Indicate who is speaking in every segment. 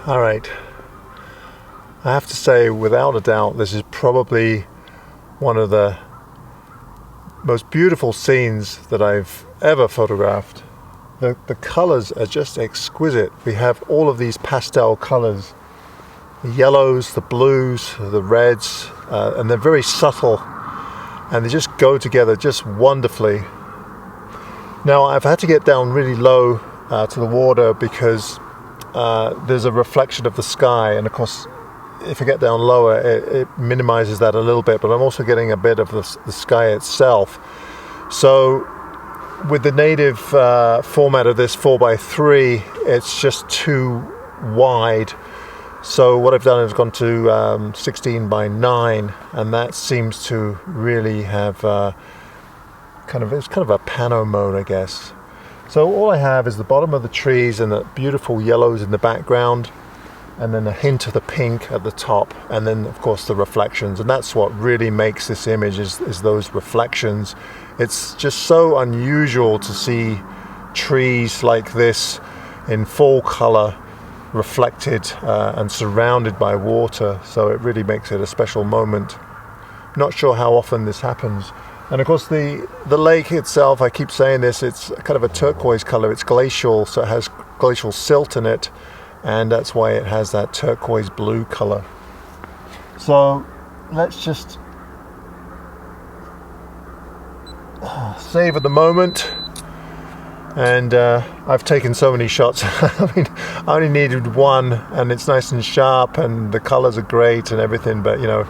Speaker 1: All right, I have to say, without a doubt, this is probably one of the most beautiful scenes that I've ever photographed. The colors are just exquisite. We have all of these pastel colors, the yellows, the blues, the reds, and they're very subtle, and they just go together just wonderfully. Now, I've had to get down really low to the water because there's a reflection of the sky, and of course if I get down lower it minimizes that a little bit, but I'm also getting a bit of the sky itself. So with the native format of this 4x3, it's just too wide, so what I've done is gone to 16:9, and that seems to really have it's kind of a pano mode, I guess. So all I have is the bottom of the trees and the beautiful yellows in the background, and then a hint of the pink at the top, and then of course the reflections, and that's what really makes this image is those reflections. It's just so unusual to see trees like this in full color reflected and surrounded by water, so it really makes it a special moment. Not sure how often this happens. And of course the lake itself, I keep saying this, it's kind of a turquoise color. It's glacial, so it has glacial silt in it, and that's why it has that turquoise blue color. So let's just savor the moment. And I've taken so many shots. I mean, I only needed one, and it's nice and sharp, and the colors are great and everything, but you know,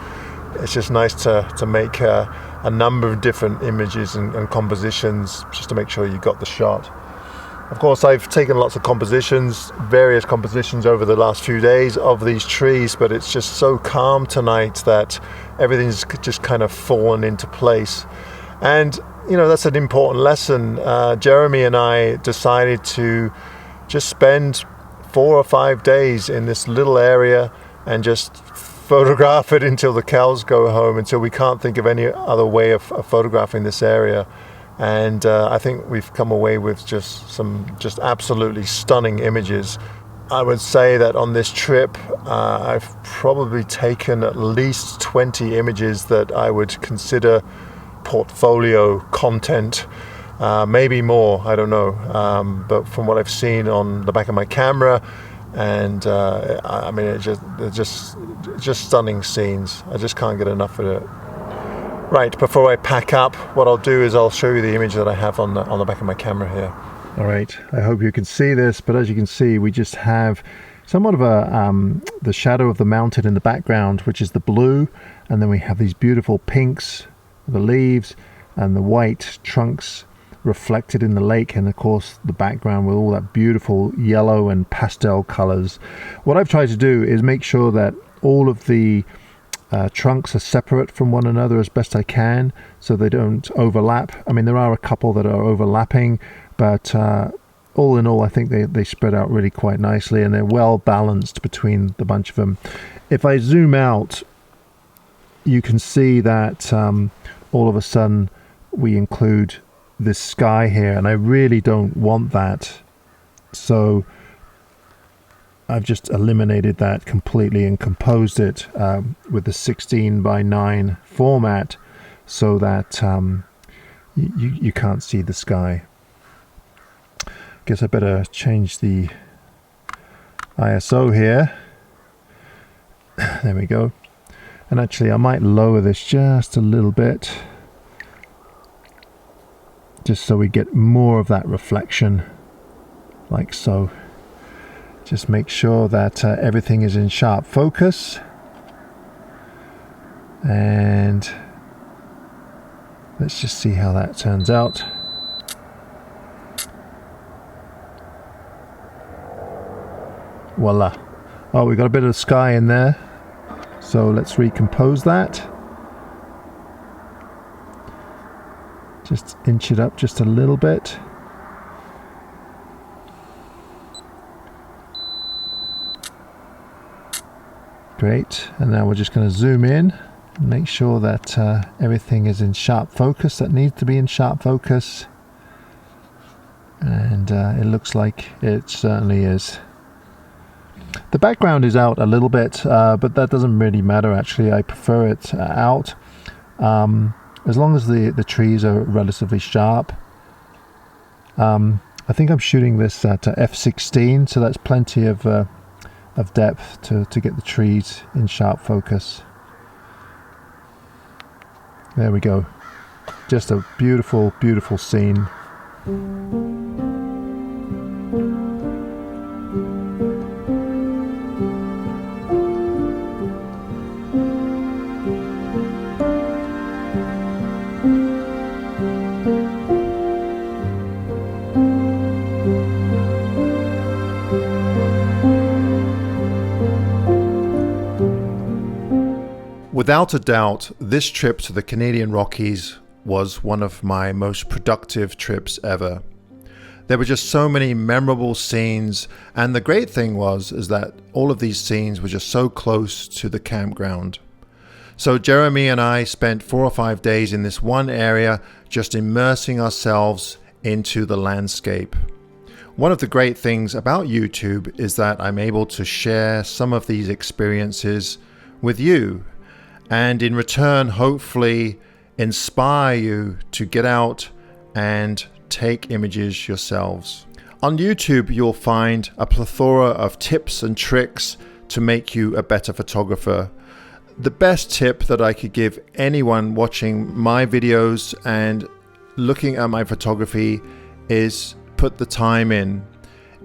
Speaker 1: it's just nice to make a number of different images and compositions just to make sure you got the shot. Of course, I've taken lots of compositions, various compositions over the last few days of these trees, but it's just so calm tonight that everything's just kind of fallen into place. And you know, that's an important lesson. Jeremy and I decided to just spend 4 or 5 days in this little area and just photograph it until the cows go home, until we can't think of any other way of photographing this area. And I think we've come away with just absolutely stunning images. I would say that on this trip I've probably taken at least 20 images that I would consider portfolio content, maybe more, I don't know, but from what I've seen on the back of my camera, and I mean, they're just stunning scenes. I just can't get enough of it. Right, before I pack up, what I'll do is I'll show you the image that I have on the back of my camera here. All right, I hope you can see this, but as you can see, we just have somewhat of the shadow of the mountain in the background, which is the blue, and then we have these beautiful pinks, the leaves, and the white trunks reflected in the lake, and of course the background with all that beautiful yellow and pastel colors. What I've tried to do is make sure that all of the trunks are separate from one another as best I can, so they don't overlap. I mean, there are a couple that are overlapping, but all in all, I think they spread out really quite nicely, and they're well balanced between the bunch of them. If I zoom out, you can see that all of a sudden we include this sky here, and I really don't want that, so I've just eliminated that completely and composed it with the 16:9 format, so that you can't see the sky. Guess I better change the ISO here. There we go. And actually I might lower this just a little bit, just so we get more of that reflection, like so. Just make sure that everything is in sharp focus, And let's just see how that turns out. Voila. Oh, we got a bit of sky in there. So let's recompose that. Just inch it up just a little bit. Great. And now we're just going to zoom in. Make sure that everything is in sharp focus that needs to be in sharp focus. And it looks like it certainly is. The background is out a little bit, but that doesn't really matter actually. I prefer it out. As long as the trees are relatively sharp. I think I'm shooting this at f16, so that's plenty of depth to get the trees in sharp focus. There we go. Just a beautiful, beautiful scene. Without a doubt, this trip to the Canadian Rockies was one of my most productive trips ever. There were just so many memorable scenes, and the great thing is that all of these scenes were just so close to the campground. So Jeremy and I spent 4 or 5 days in this one area, just immersing ourselves into the landscape. One of the great things about YouTube is that I'm able to share some of these experiences with you, and in return hopefully inspire you to get out and take images yourselves. On YouTube you'll find a plethora of tips and tricks to make you a better photographer. The best tip that I could give anyone watching my videos and looking at my photography is put the time in.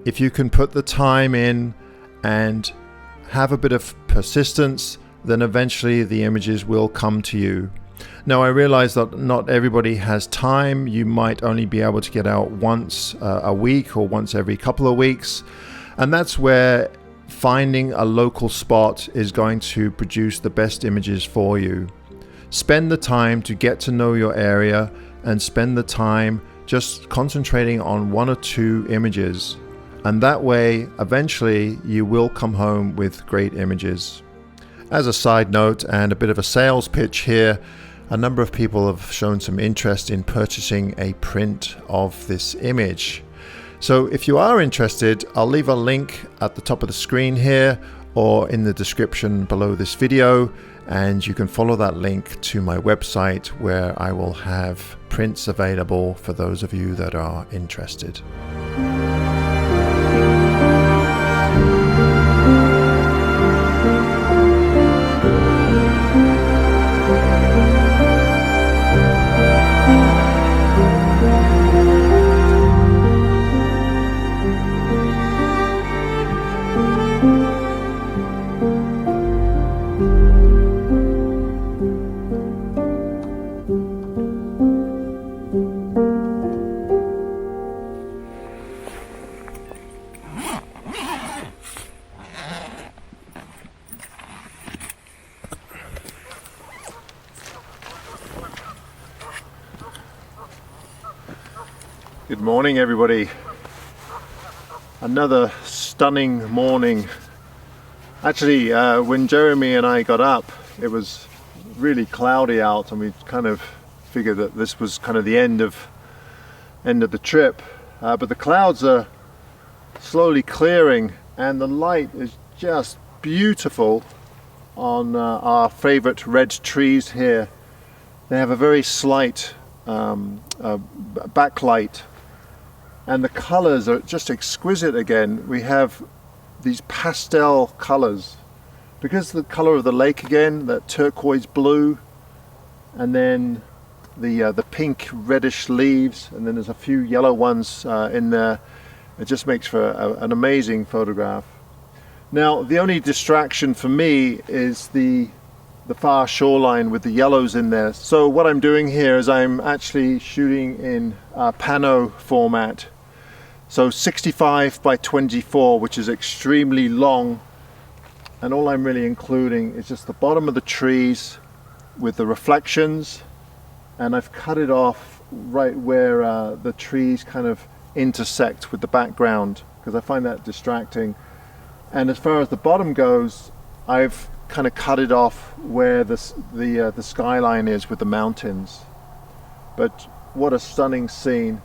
Speaker 1: If you can put the time in and have a bit of persistence, then eventually the images will come to you. Now I realize that not everybody has time. You might only be able to get out once a week or once every couple of weeks, and that's where finding a local spot is going to produce the best images for you. Spend the time to get to know your area and spend the time just concentrating on 1 or 2 images, and that way eventually you will come home with great images. As a side note and a bit of a sales pitch here, a number of people have shown some interest in purchasing a print of this image. So if you are interested, I'll leave a link at the top of the screen here or in the description below this video, and you can follow that link to my website where I will have prints available for those of you that are interested. Good morning everybody. Another stunning morning. Actually, when Jeremy and I got up, it was really cloudy out, and we kind of figured that this was kind of the end of the trip. But the clouds are slowly clearing, and the light is just beautiful on our favorite red trees here. They have a very slight backlight, and the colors are just exquisite again. We have these pastel colors because the color of the lake again, that turquoise blue, and then the pink reddish leaves, and then there's a few yellow ones in there. It just makes for an amazing photograph. Now the only distraction for me is the the far shoreline with the yellows in there. So what I'm doing here is I'm actually shooting in pano format. So 65 by 24, which is extremely long. And all I'm really including is just the bottom of the trees with the reflections. And I've cut it off right where the trees kind of intersect with the background, because I find that distracting. And as far as the bottom goes, I've kind of cut it off where the skyline is with the mountains. But what a stunning scene.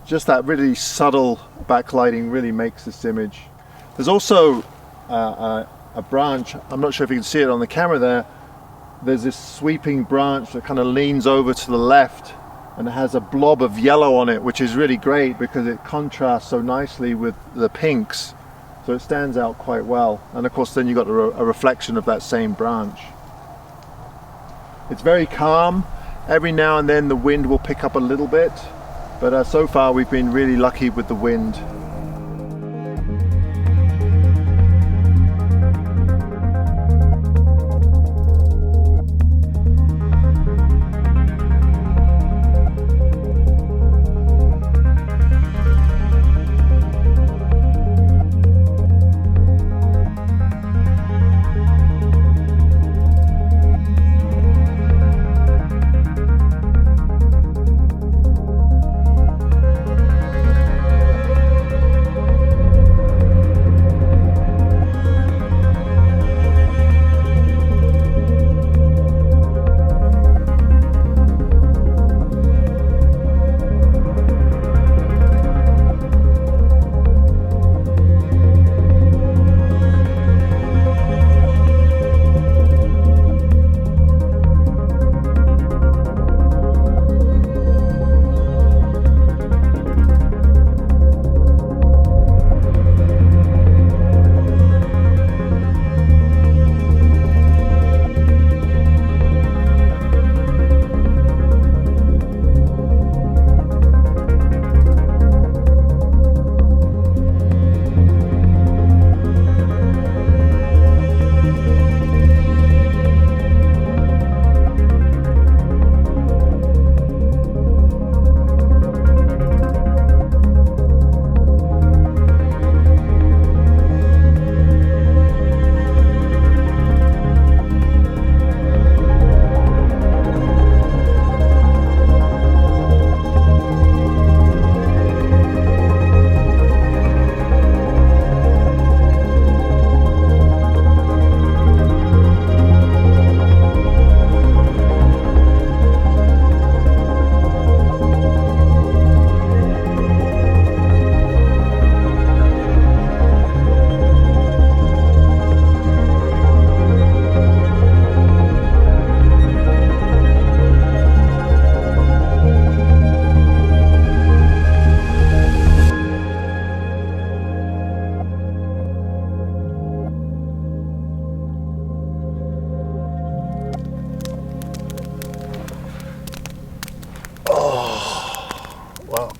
Speaker 1: Just that really subtle backlighting really makes this image. There's also a branch, I'm not sure if you can see it on the camera there, there's this sweeping branch that kind of leans over to the left and it has a blob of yellow on it, which is really great because it contrasts so nicely with the pinks. So it stands out quite well. And of course then you've got a reflection of that same branch. It's very calm. Every now and then the wind will pick up a little bit, but so far we've been really lucky with the wind.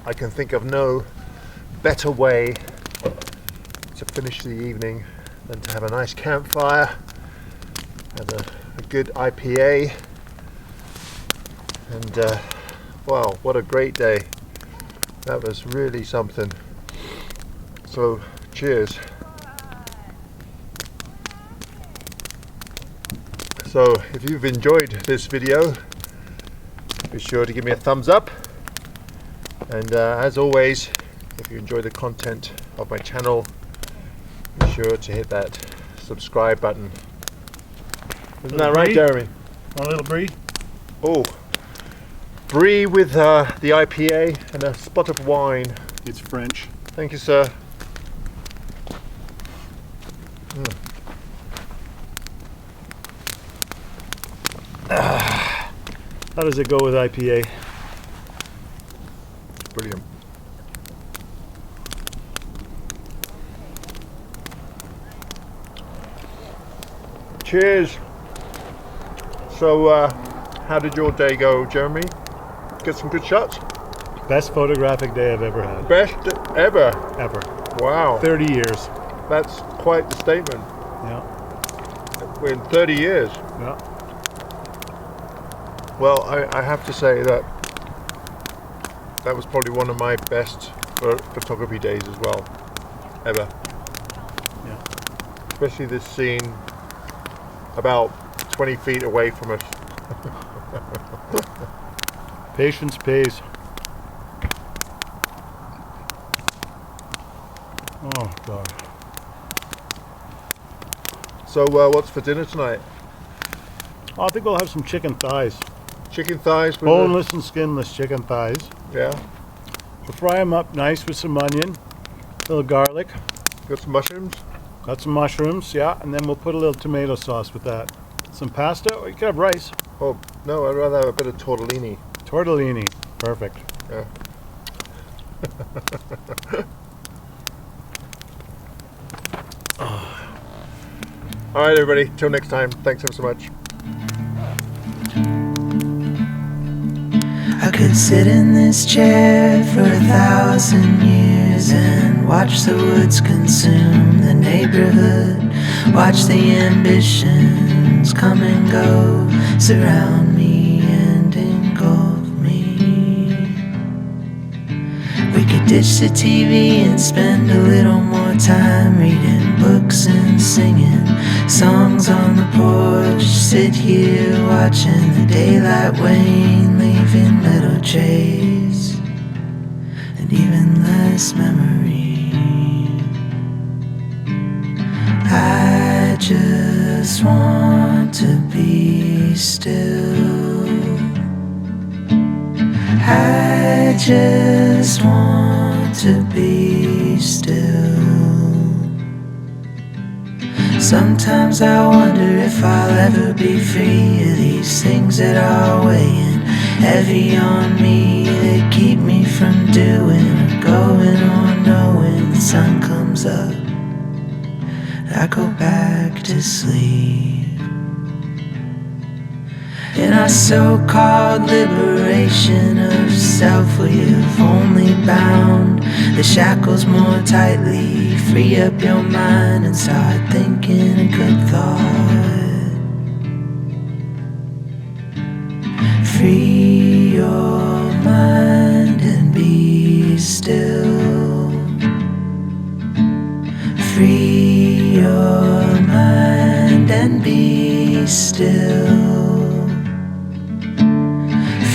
Speaker 1: I can think of no better way to finish the evening than to have a nice campfire and a good IPA, and wow, what a great day. That was really something. So cheers. So if you've enjoyed this video, be sure to give me a thumbs up, and as always, if you enjoy the content of my channel, be sure to hit that subscribe button. Isn't that right, Jeremy?
Speaker 2: Want a little brie?
Speaker 1: Oh, brie with the IPA and a spot of wine.
Speaker 2: It's French.
Speaker 1: Thank you, sir.
Speaker 2: How does it go with IPA?
Speaker 1: Brilliant. Cheers. So, how did your day go, Jeremy? Get some good shots?
Speaker 2: Best photographic day I've ever had.
Speaker 1: Best ever?
Speaker 2: Ever.
Speaker 1: Wow.
Speaker 2: 30 years.
Speaker 1: That's quite the statement.
Speaker 2: Yeah.
Speaker 1: In 30 years.
Speaker 2: Yeah.
Speaker 1: Well, I have to say that was probably one of my best photography days as well, ever.
Speaker 2: Yeah.
Speaker 1: Especially this scene about 20 feet away from us.
Speaker 2: Patience pays. Oh God.
Speaker 1: So what's for dinner tonight?
Speaker 2: I think we'll have some chicken thighs.
Speaker 1: Chicken thighs with
Speaker 2: Boneless and skinless chicken thighs.
Speaker 1: yeah.
Speaker 2: We'll fry them up nice with some onion, a little garlic.
Speaker 1: Got some mushrooms?
Speaker 2: Got some mushrooms, yeah, and then we'll put a little tomato sauce with that. Some pasta, or you could have rice.
Speaker 1: Oh, no, I'd rather have a bit of tortellini.
Speaker 2: Tortellini, perfect.
Speaker 1: Yeah. All right, everybody. Till next time. Thanks ever so much.
Speaker 3: I could sit in this chair for 1,000 years and watch the woods consume the neighborhood. Watch the ambitions come and go, surround me and engulf me. We could ditch the TV and spend a little more time reading books and singing songs on the porch. Sit here watching the daylight wane, leaving little trace and even less memory. I just want to be still. I just want to be still. Sometimes I wonder if I'll ever be free of these things that are weighing heavy on me, that keep me from doing or going on knowing the sun comes up, I go back to sleep. In our so-called liberation of self, we have only bound the shackles more tightly. Free up your mind and start thinking a good thought. Free your mind and be still. Free your mind and be still.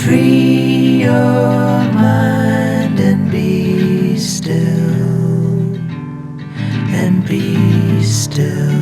Speaker 3: Free your mind and be still, and be still.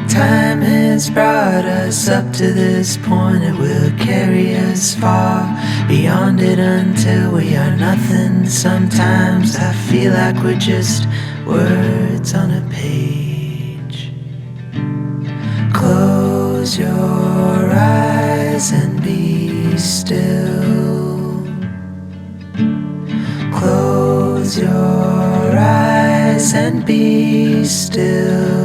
Speaker 3: Time has brought us up to this point. It will carry us far beyond it until we are nothing. Sometimes I feel like we're just words on a page. Close your eyes and be still. Close your eyes and be still.